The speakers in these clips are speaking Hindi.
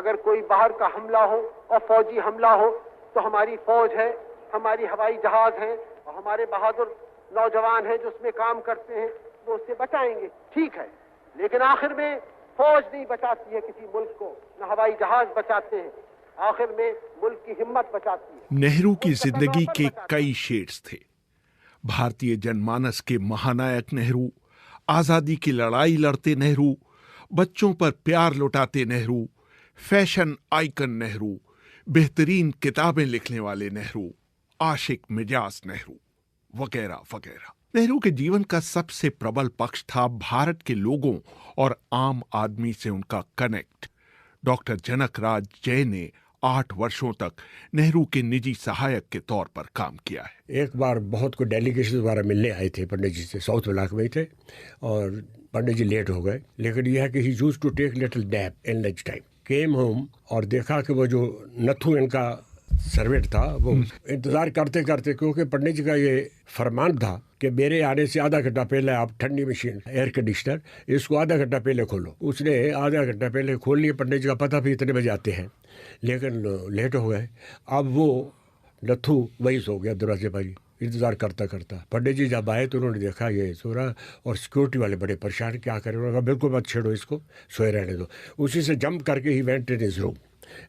अगर कोई बाहर का हमला हो और फौजी हमला हो तो हमारी फौज है, हमारी हवाई जहाज है और हमारे बहादुर नौजवान हैं जो उसमें काम करते हैं, वो उससे बचाएंगे। ठीक है, लेकिन आखिर में फौज नहीं बचाती है किसी मुल्क को, न हवाई जहाज बचाते हैं, आखिर में मुल्क की हिम्मत बचाती है। नेहरू की जिंदगी के कई शेड्स थे। भारतीय जनमानस के महानायक नेहरू, आजादी की लड़ाई लड़ते नेहरू, बच्चों पर प्यार लुटाते नेहरू, फैशन आइकन नेहरू, बेहतरीन किताबें लिखने वाले नेहरू, आशिक मिजाज नेहरू, वगैरह वगैरह। नेहरू के जीवन का सबसे प्रबल पक्ष था भारत के लोगों और आम आदमी से उनका कनेक्ट। डॉक्टर जनक राज जय ने 8 वर्षों तक नेहरू के निजी सहायक के तौर पर काम किया है। एक बार बहुत को डेलीगेशन द्वारा मिलने आए थे पंडित जी से, साउथ ब्लॉक में थे, और पंडित जी लेट हो गए, लेकिन यह है कि he used to take little nap in lunch time. Came home और देखा कि वो जो नथु इनका सर्वेंट था वो इंतजार करते करते, क्योंकि पंडित जी का ये फरमान था कि मेरे आने से आधा घंटा पहले आप ठंडी मशीन एयर कंडीशनर इसको आधा घंटा पहले खोलो। उसने आधा घंटा पहले खोल लिया। पंडित जी का पता भी इतने बजे आते हैं, लेकिन लेट हो गए। अब वो नथु वही सो गया दरवाजे पर ही इंतजार करता करता। पंडित जी जब आए तो उन्होंने देखा ये सो रहा, और सिक्योरिटी वाले बड़े परेशान, क्या करें। उन्होंने कहा बिल्कुल मत छेड़ो इसको, सोए रहने दो। उसी से जंप करके he went in his room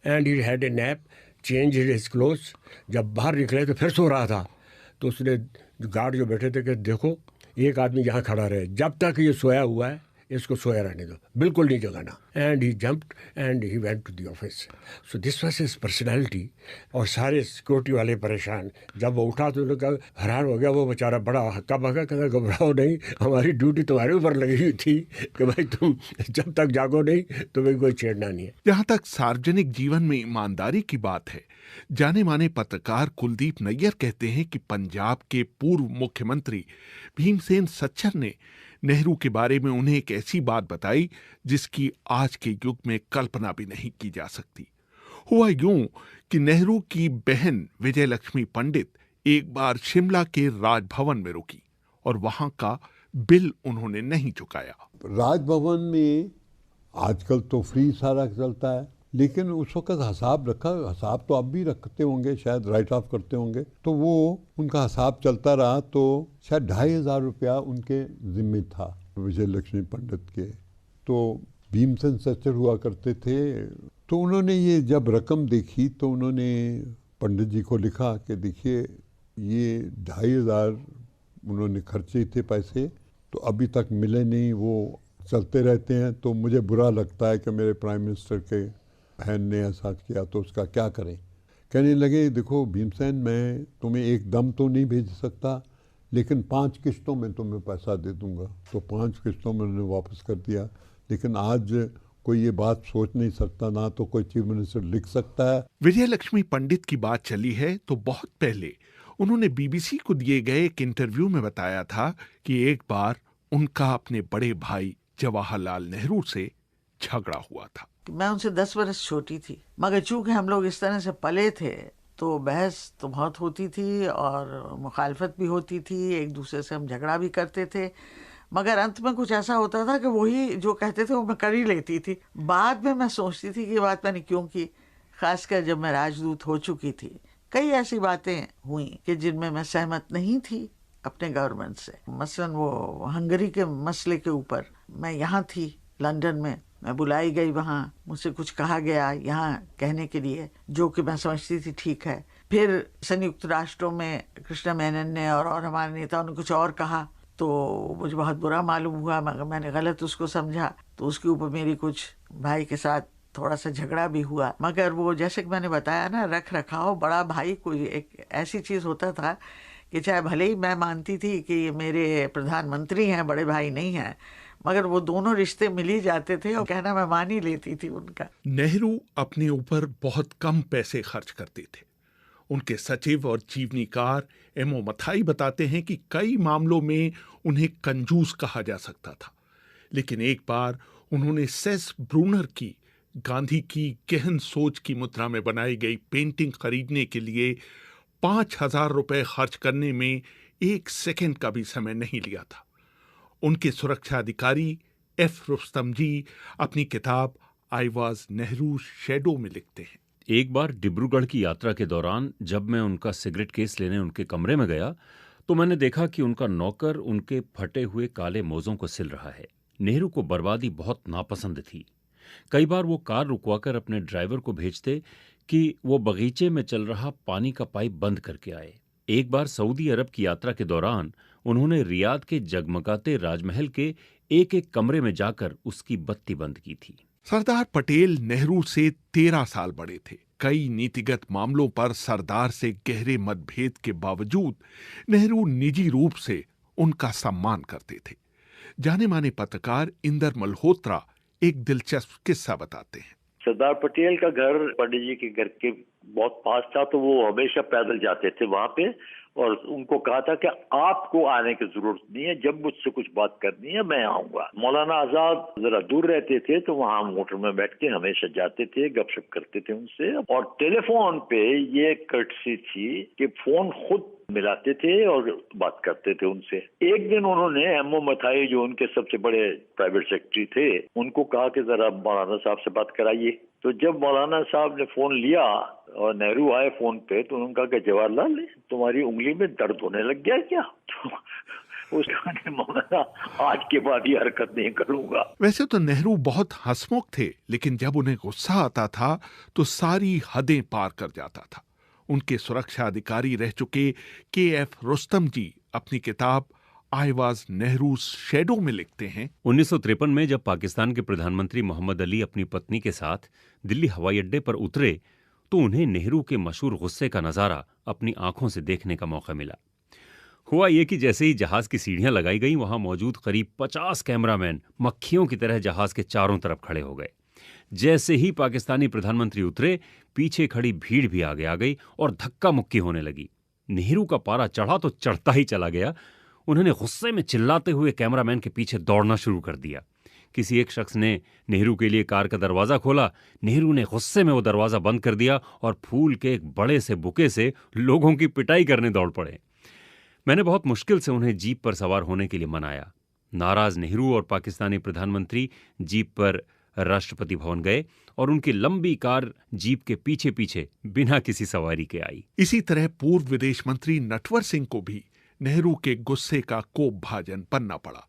and he had a nap, change his clothes. जब बाहर निकले तो फिर सो रहा था, तो उसने गार्ड जो बैठे थे कि देखो एक आदमी यहाँ खड़ा रहे, जब तक ये सोया हुआ है इसको सोया रहने दो, बिल्कुल नहीं जगाना। And he jumped and he went to the office. So this was his personality. और सारे सिक्योरिटी वाले परेशान। जब वो उठा तो उन्होंने कहा, हैरान हो गया वो बेचारा, बड़ा हक्का बक्का, कहता घबराओ नहीं, हमारी ड्यूटी तुम्हारे ऊपर लगी हुई थी कि भाई तुम जब तक जागो नहीं तुम्हें कोई छेड़ना नहीं है। जहां तक सार्वजनिक जीवन में ईमानदारी की बात है, जाने माने पत्रकार कुलदीप नैयर कहते हैं कि पंजाब के पूर्व मुख्यमंत्री भीमसेन सच्चर ने नेहरू के बारे में उन्हें एक ऐसी बात बताई जिसकी आज के युग में कल्पना भी नहीं की जा सकती। हुआ यूं कि नेहरू की बहन विजय लक्ष्मी पंडित एक बार शिमला के राजभवन में रुकी और वहां का बिल उन्होंने नहीं चुकाया। राजभवन में आजकल तो फ्री सारा चलता है, लेकिन उस वक्त हिसाब रखा, हिसाब तो अब भी रखते होंगे, शायद राइट ऑफ करते होंगे, तो वो उनका हिसाब चलता रहा। तो शायद 2500 रुपया उनके जिम्मे था विजय लक्ष्मी पंडित के। तो भीमसेन सच्चर हुआ करते थे, तो उन्होंने ये जब रकम देखी तो उन्होंने पंडित जी को लिखा कि देखिए ये 2500 उन्होंने खर्चे थे पैसे, तो अभी तक मिले नहीं, वो चलते रहते हैं। तो मुझे बुरा लगता है कि मेरे प्राइम मिनिस्टर के बहन ने ऐसा किया, तो उसका क्या करें। कहने लगे देखो भीमसेन, मैं तुम्हें एकदम तो नहीं भेज सकता, लेकिन 5 किस्तों में तुम्हें पैसा दे दूंगा। तो 5 किस्तों में उन्होंने वापस कर दिया। लेकिन आज कोई ये बात सोच नहीं सकता, ना तो कोई चीफ मिनिस्टर लिख सकता है। विजय लक्ष्मी पंडित की बात चली है तो बहुत पहले उन्होंने बीबीसी को दिए गए एक इंटरव्यू में बताया था कि एक बार उनका अपने बड़े भाई जवाहरलाल नेहरू से झगड़ा हुआ था। मैं उनसे 10 वर्ष छोटी थी, मगर चूंकि हम लोग इस तरह से पले थे तो बहस तो बहुत होती थी और मुखालफत भी होती थी, एक दूसरे से हम झगड़ा भी करते थे, मगर अंत में कुछ ऐसा होता था कि वही जो कहते थे वो मैं कर ही लेती थी। बाद में मैं सोचती थी कि बात मैंने क्यों की, खासकर जब मैं राजदूत हो चुकी थी। कई ऐसी बातें हुई कि जिनमें मैं सहमत नहीं थी अपने गवर्नमेंट से। मसलन वो हंगरी के मसले के ऊपर मैं यहाँ थी लंदन में, मैं बुलाई गई वहाँ, मुझसे कुछ कहा गया यहाँ कहने के लिए जो कि मैं समझती थी ठीक है। फिर संयुक्त राष्ट्रों में कृष्ण मेनन ने और हमारे नेताओं ने कुछ और कहा तो मुझे बहुत बुरा मालूम हुआ, मगर मैंने गलत उसको समझा, तो उसके ऊपर मेरी कुछ भाई के साथ थोड़ा सा झगड़ा भी हुआ। मगर वो जैसे कि मैंने बताया ना, रख रखाव, बड़ा भाई कोई एक ऐसी चीज़ होता था कि चाहे भले ही मैं मानती थी कि ये मेरे प्रधानमंत्री हैं, बड़े भाई नहीं हैं, मगर वो दोनों रिश्ते मिल ही जाते थे और कहना मैं मान ही लेती थी उनका। नेहरू अपने ऊपर बहुत कम पैसे खर्च करते थे। उनके सचिव और जीवनीकार एमओ मथाई बताते हैं कि कई मामलों में उन्हें कंजूस कहा जा सकता था, लेकिन एक बार उन्होंने सेस ब्रूनर की गांधी की गहन सोच की मुद्रा में बनाई गई पेंटिंग खरीदने के लिए 5000 रुपए खर्च करने में 1 सेकंड का भी समय नहीं लिया था। उनके सुरक्षा अधिकारी एफ रुस्तम जी अपनी किताब आई वॉज नेहरू शैडो में लिखते हैं। एक बार डिब्रूगढ़ की यात्रा के दौरान जब मैं उनका सिगरेट केस लेने उनके कमरे में गया तो मैंने देखा कि उनका नौकर उनके फटे हुए काले मोज़ों को सिल रहा है। नेहरू को बर्बादी बहुत नापसंद थी। कई बार वो कार रुकवाकर अपने ड्राइवर को भेजते कि वो बगीचे में चल रहा पानी का पाइप बंद करके आए। एक बार सऊदी अरब की यात्रा के दौरान उन्होंने रियाद के जगमगाते राजमहल के एक एक कमरे में जाकर उसकी बत्ती बंद की थी। सरदार पटेल नेहरू से 13 साल बड़े थे। कई नीतिगत मामलों पर सरदार से गहरे मतभेद के बावजूद नेहरू निजी रूप से उनका सम्मान करते थे। जाने माने पत्रकार इंदर मल्होत्रा एक दिलचस्प किस्सा बताते हैं। सरदार पटेल का घर पंडित जी के घर के बहुत पास था, तो वो हमेशा पैदल जाते थे वहां पे, और उनको कहा था कि आपको आने की जरूरत नहीं है, जब मुझसे कुछ बात करनी है मैं आऊंगा। मौलाना आजाद जरा दूर रहते थे तो वहां मोटर में बैठ के हमेशा जाते थे, गपशप करते थे उनसे। और टेलीफोन पे ये कर्टसी थी कि फोन खुद मिलाते थे और बात करते थे उनसे। एक दिन उन्होंने एमओ मथाई, जो उनके सबसे बड़े प्राइवेट सेक्रेटरी थे, उनको कहा कि जरा मौलाना साहब से बात कराइए। तो जब मौलाना साहब ने फोन लिया और नेहरू आए फोन पे, तो उन्होंने कहा कि जवाहरलाल, तुम्हारी उंगली में दर्द होने लग गया क्या? तो उसका मौलाना आज के बाद ये हरकत नहीं करूंगा। वैसे तो नेहरू बहुत हंसमुख थे, लेकिन जब उन्हें गुस्सा आता था तो सारी हदें पार कर जाता था। उनके सुरक्षा अधिकारी रह चुके KF रुस्तम जी अपनी किताब आई वॉज नेहरू शैडो में लिखते हैं, 1953 में जब पाकिस्तान के प्रधानमंत्री मोहम्मद अली अपनी पत्नी के साथ दिल्ली हवाई अड्डे पर उतरे तो उन्हें नेहरू के मशहूर गुस्से का नजारा अपनी आंखों से देखने का मौका मिला। हुआ ये कि जैसे ही जहाज की सीढ़ियां लगाई गईं, वहां मौजूद करीब 50 कैमरामैन मक्खियों की तरह जहाज के चारों तरफ खड़े हो गए। जैसे ही पाकिस्तानी प्रधानमंत्री उतरे, पीछे खड़ी भीड़ भी आगे आ गई और धक्का मुक्की होने लगी। नेहरू का पारा चढ़ा तो चढ़ता ही चला गया। उन्होंने गुस्से में चिल्लाते हुए कैमरामैन के पीछे दौड़ना शुरू कर दिया। किसी एक शख्स ने नेहरू के लिए कार का दरवाजा खोला। नेहरू ने गुस्से में वो दरवाजा बंद कर दिया और फूल के एक बड़े से बुके से लोगों की पिटाई करने दौड़ पड़े। मैंने बहुत मुश्किल से उन्हें जीप पर सवार होने के लिए मनाया। नाराज नेहरू और पाकिस्तानी प्रधानमंत्री जीप पर राष्ट्रपति भवन गए और उनकी लंबी कार जीप के पीछे पीछे बिना किसी सवारी के आई। इसी तरह पूर्व विदेश मंत्री नटवर सिंह को भी नेहरू के गुस्से का कोप भाजन पन्ना पड़ा,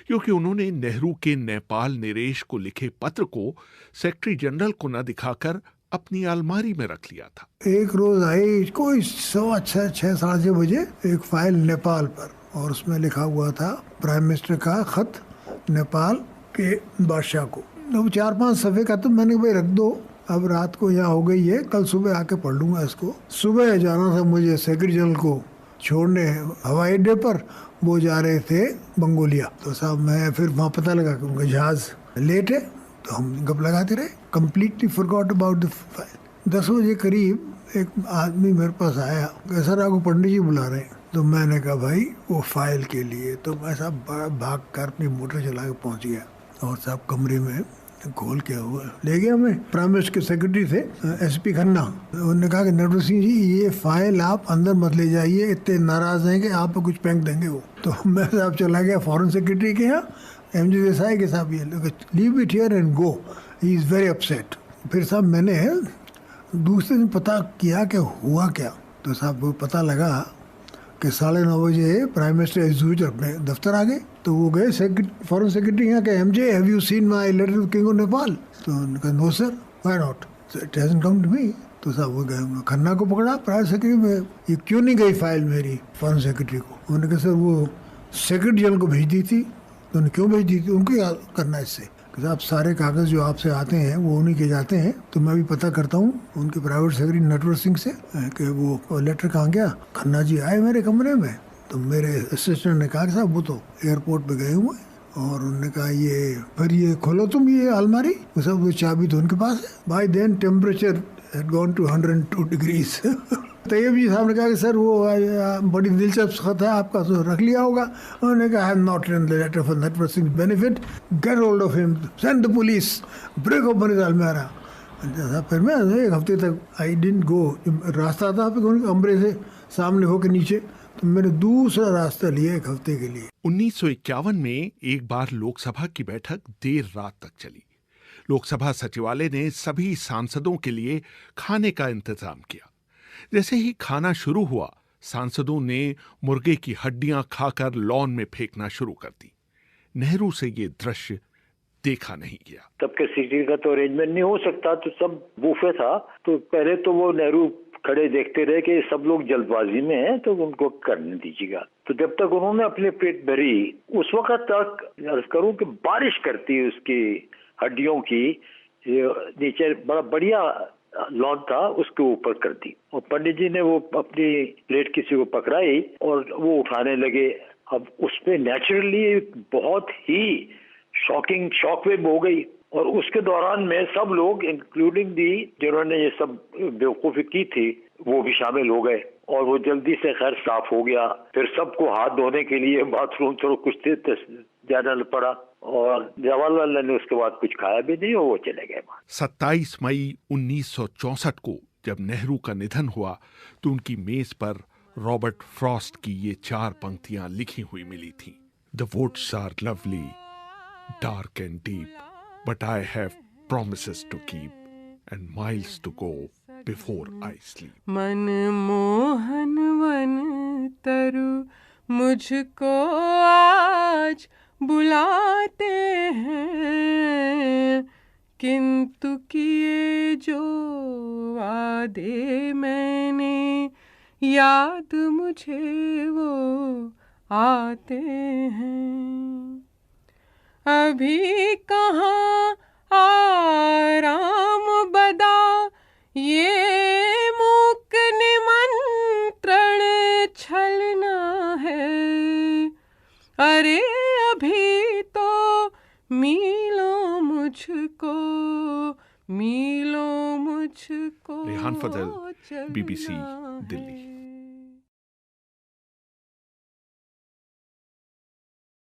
क्योंकि उन्होंने नेहरू के नेपाल निवेश को लिखे पत्र को सेक्रेटरी जनरल को न दिखाकर अपनी अलमारी में रख लिया था। एक रोज आई कोई 6:30 बजे एक फाइल नेपाल पर, और उसमें लिखा हुआ था प्राइम मिनिस्टर का खत नेपाल के बादशाह को। वो 4-5 सफ़े का, तो मैंने भाई रख दो, अब रात को यहाँ हो गई है, कल सुबह आके पढ़ लूंगा इसको। सुबह जाना था मुझे सेक्रेटरी जनरल को छोड़ने हवाई अड्डे पर, वो जा रहे थे मंगोलिया। तो साहब मैं फिर वहाँ पता लगा कि उनका जहाज लेट है, तो हम गप लगाते रहे, completely forgot about the file. 10 बजे करीब एक आदमी मेरे पास आया, सर आपको पंडित जी बुला रहे हैं। तो मैंने कहा भाई वो फाइल के लिए। तो मैं साहब भाग कर अपनी मोटर चला के पहुँच गया, और साहब कमरे में खोल के हुआ ले गया। मैं प्राइम मिनिस्टर के सेक्रेटरी थे SP खन्ना, उन्होंने कहा कि नटवर सिंह जी ये फाइल आप अंदर मत ले जाइए, इतने नाराज हैं कि आप कुछ फेंक देंगे वो। तो मैं साहब चला गया फॉरेन सेक्रेटरी के यहाँ, MG देसाई के साहब, ये leave it here and go, he is very upset. फिर साहब मैंने दूसरे दिन पता किया कि हुआ क्या। तो साहब वो पता लगा कि 9:30 बजे प्राइम मिनिस्टर एग्जीक्यूटिव अपने दफ्तर आ गए। तो वो गए फॉरेन सेक्रेटरी यहाँ के, MJ have you seen my letter to king of Nepal? तो उन्होंने no sir, why not, it hasn't come to me. तो साहब वो गए, खन्ना को पकड़ा प्राइवेट सेक्रेटरी में, ये क्यों नहीं गई फाइल मेरी फॉरेन सेक्रेटरी को? उन्होंने कहा सर वो सेक्रेटरी जनरल को भेज दी थी। तो उन्होंने क्यों भेज दी थी, उनको क्या करना इससे? साहब सारे कागज़ जो आपसे आते हैं वो उन्हीं के जाते हैं, तो मैं भी पता करता हूँ उनके प्राइवेट सेक्रेटरी नटवर सिंह से कि वो लेटर कहाँ गया। खन्ना जी आए मेरे कमरे में, तो मेरे असिस्टेंट ने कहा कि साहब वो तो एयरपोर्ट पे गए हुए, और उन्होंने कहा ये फिर ये खोलो तुम ये अलमारी, वो सब वो चाबी तो उनके पास है। By then temperature had gone to 102 degrees। Tayyab ji Sahab ने कहा कि सर वो बड़ी दिलचस्प खत है आपका, तो रख लिया होगा। उन्होंने कहा I am not written the letter for Natwar Singh benefit, get hold of him, send the police, break open his अलमारा। फिर मैं 1 हफ्ते तक आई डिडंट गो, रास्ता था कमरे से सामने होकर नीचे, तो मैंने दूसरा रास्ता लिया 1 हफ्ते के लिए। 1951 में एक बार लोकसभा की बैठक देर रात तक चली। लोकसभा सचिवालय ने सभी सांसदों के लिए खाने का इंतजाम किया। जैसे ही खाना शुरू हुआ, सांसदों ने मुर्गे की हड्डियां खाकर लॉन में फेंकना शुरू कर दी। नेहरू से ये दृश्य देखा नहीं गया। तब के सीटिंग का तो अरेंजमेंट नहीं हो सकता, तो सब बूफे था। तो पहले तो वो नेहरू खड़े देखते रहे कि सब लोग जल्दबाजी में हैं, तो उनको करने दीजिएगा। तो जब तक उन्होंने अपने पेट भरी, उस वक्त तक अर्ज करूं कि बारिश करती उसकी हड्डियों की नीचे बड़ा बढ़िया लॉन था, उसके ऊपर कर दी। और पंडित जी ने वो अपनी प्लेट किसी को पकड़ाई और वो उठाने लगे। अब उसपे नेचुरली बहुत ही शॉकिंग शॉकवेव हो गई। और उसके दौरान में सब लोग इंक्लूडिंग दी जिन्होंने ये सब बेवकूफ़ी की थी, वो भी शामिल हो गए। और वो जल्दी से खैर साफ हो गया। फिर सबको हाथ धोने के लिए बाथरूम थोड़ा कुछ जाना पड़ा। और जवाहरलाल ने उसके बाद कुछ खाया भी नहीं और वो चले गए। 27 मई 1964 को जब नेहरू का निधन हुआ तो उनकी मेज पर रॉबर्ट फ्रॉस्ट की ये 4 पंक्तियां लिखी हुई मिली थी। The woods are lovely, dark and deep, but I have promises to keep and miles to go before I sleep. मन मोहन वन तरु मुझको आज बुलाते हैं, किंतु किए जो वादे मैंने याद मुझे वो आते हैं। अभी कहाँ आराम बदा ये मूक निमंत्रण छलना है। अरे अभी तो मिलो मुझको, मिलो मुझको। रेहान फजल, BBC, दिल्ली।